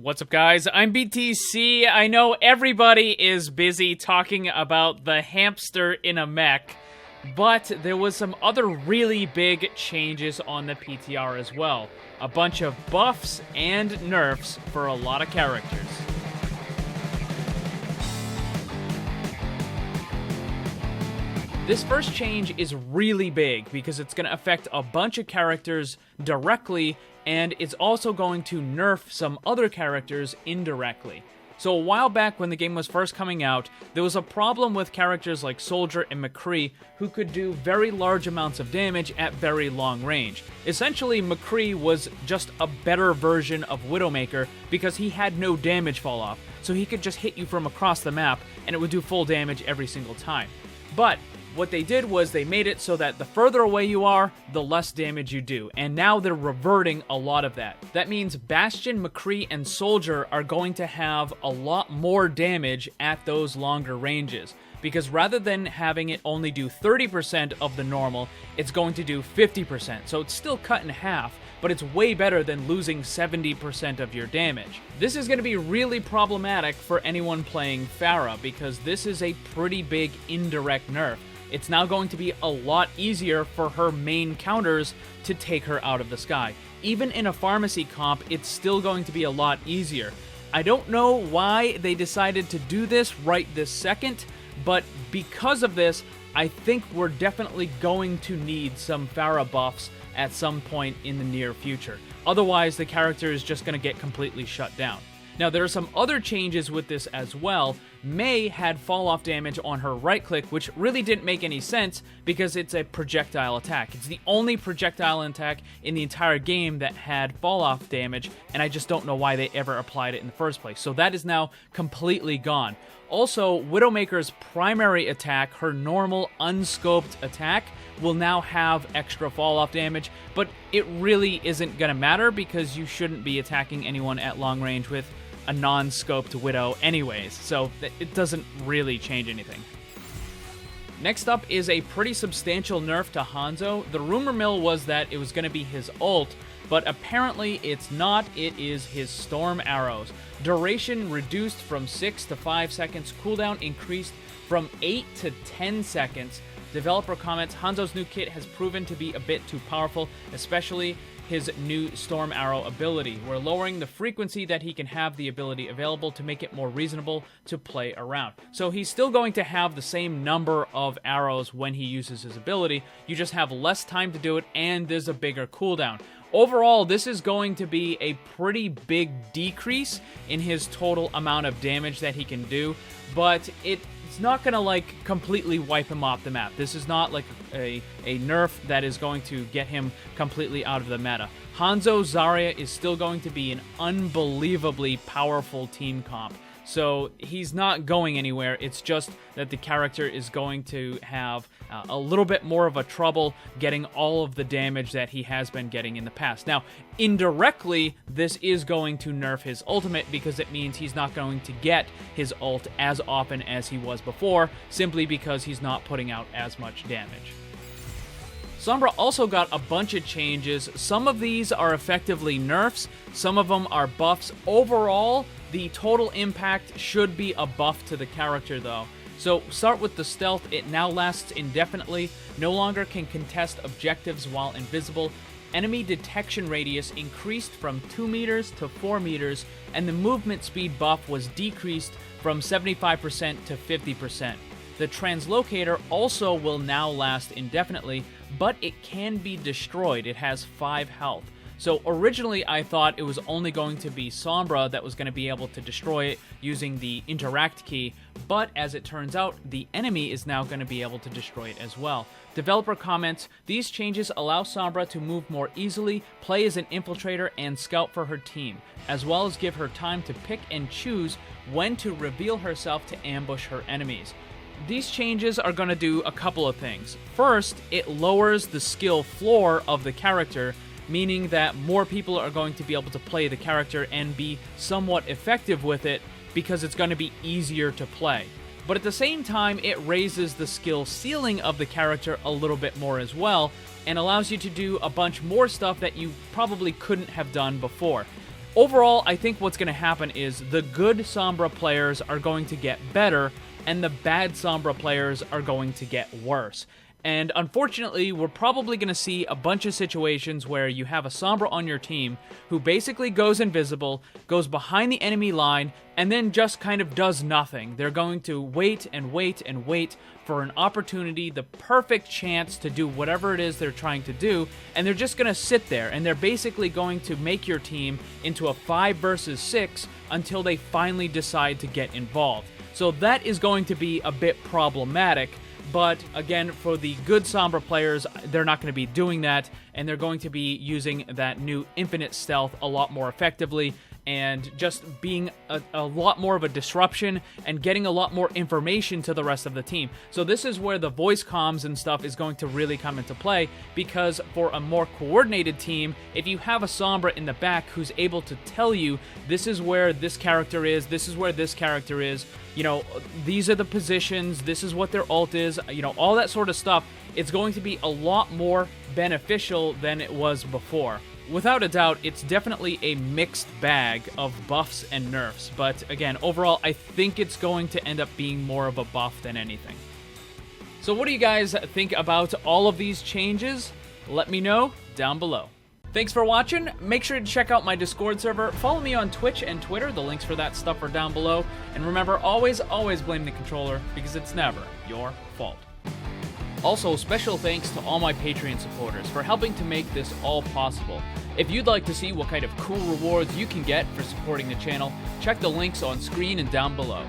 What's up, guys? I'm BTC. I know everybody is busy talking about the hamster in a mech, but there was some other really big changes on the PTR as well. A bunch of buffs and nerfs for a lot of characters. This first change is really big because it's going to affect a bunch of characters directly, and it's also going to nerf some other characters indirectly. So a while back when the game was first coming out, there was a problem with characters like Soldier and McCree who could do very large amounts of damage at very long range. Essentially, McCree was just a better version of Widowmaker because he had no damage fall off, so he could just hit you from across the map and it would do full damage every single time. But what they did was they made it so that the further away you are, the less damage you do, and now they're reverting a lot of that. That means Bastion, McCree, and Soldier are going to have a lot more damage at those longer ranges, because rather than having it only do 30% of the normal, it's going to do 50%, so it's still cut in half, but it's way better than losing 70% of your damage. This is going to be really problematic for anyone playing Pharah, because this is a pretty big indirect nerf. It's now going to be a lot easier for her main counters to take her out of the sky. Even in a pharmacy comp, it's still going to be a lot easier. I don't know why they decided to do this right this second, but because of this, I think we're definitely going to need some Pharah buffs at some point in the near future. Otherwise, the character is just going to get completely shut down. Now, there are some other changes with this as well. Mei had fall-off damage on her right-click, which really didn't make any sense because it's a projectile attack. It's the only projectile attack in the entire game that had fall-off damage, and I just don't know why they ever applied it in the first place. So that is now completely gone. Also, Widowmaker's primary attack, her normal unscoped attack, will now have extra fall-off damage, but it really isn't going to matter because you shouldn't be attacking anyone at long range with a non-scoped Widow anyways, so it doesn't really change anything. Next up is a pretty substantial nerf to Hanzo. The rumor mill was that it was going to be his ult, but apparently it's not. It is his storm arrows. Duration reduced from 6 to 5 seconds, cooldown increased from 8 to 10 seconds. Developer comments, Hanzo's new kit has proven to be a bit too powerful, especially his new Storm Arrow ability. We're lowering the frequency that he can have the ability available to make it more reasonable to play around. So he's still going to have the same number of arrows when he uses his ability, you just have less time to do it and there's a bigger cooldown. Overall, this is going to be a pretty big decrease in his total amount of damage that he can do, but it's not going to like completely wipe him off the map. This is not like a nerf that is going to get him completely out of the meta. Hanzo Zarya is still going to be an unbelievably powerful team comp. So he's not going anywhere, it's just that the character is going to have a little bit more of a trouble getting all of the damage that he has been getting in the past. Now, indirectly, this is going to nerf his ultimate because it means he's not going to get his ult as often as he was before, simply because he's not putting out as much damage. Sombra also got a bunch of changes. Some of these are effectively nerfs, some of them are buffs. Overall, the total impact should be a buff to the character though. So start with the stealth. It now lasts indefinitely, no longer can contest objectives while invisible. Enemy detection radius increased from 2 meters to 4 meters, and the movement speed buff was decreased from 75% to 50%. The translocator also will now last indefinitely, but it can be destroyed. It has 5 health. So originally I thought it was only going to be Sombra that was going to be able to destroy it using the interact key, but as it turns out, the enemy is now going to be able to destroy it as well. Developer comments, these changes allow Sombra to move more easily, play as an infiltrator, and scout for her team, as well as give her time to pick and choose when to reveal herself to ambush her enemies. These changes are going to do a couple of things. First, it lowers the skill floor of the character, meaning that more people are going to be able to play the character and be somewhat effective with it because it's going to be easier to play. But at the same time, it raises the skill ceiling of the character a little bit more as well, and allows you to do a bunch more stuff that you probably couldn't have done before. overall, I think what's going to happen is the good Sombra players are going to get better, and the bad Sombra players are going to get worse. And unfortunately, we're probably going to see a bunch of situations where you have a Sombra on your team who basically goes invisible, goes behind the enemy line, and then just kind of does nothing. They're going to wait and wait and wait for an opportunity, the perfect chance to do whatever it is they're trying to do, and they're just going to sit there, and they're basically going to make your team into a 5 versus 6 until they finally decide to get involved. So that is going to be a bit problematic. But again, for the good Sombra players, they're not going to be doing that, and they're going to be using that new infinite stealth a lot more effectively, and just being a lot more of a disruption and getting a lot more information to the rest of the team. So this is where the voice comms and stuff is going to really come into play, because for a more coordinated team, if you have a Sombra in the back who's able to tell you, this is where this character is, this is where this character is, you know, these are the positions, this is what their ult is, you know, all that sort of stuff, it's going to be a lot more beneficial than it was before. Without a doubt, it's definitely a mixed bag of buffs and nerfs, but again, overall, I think it's going to end up being more of a buff than anything. So what do you guys think about all of these changes? Let me know down below. Thanks for watching. Make sure to check out my Discord server. Follow me on Twitch and Twitter. The links for that stuff are down below. And remember, always blame the controller, because it's never your fault. Also, special thanks to all my Patreon supporters for helping to make this all possible. If you'd like to see what kind of cool rewards you can get for supporting the channel, check the links on screen and down below.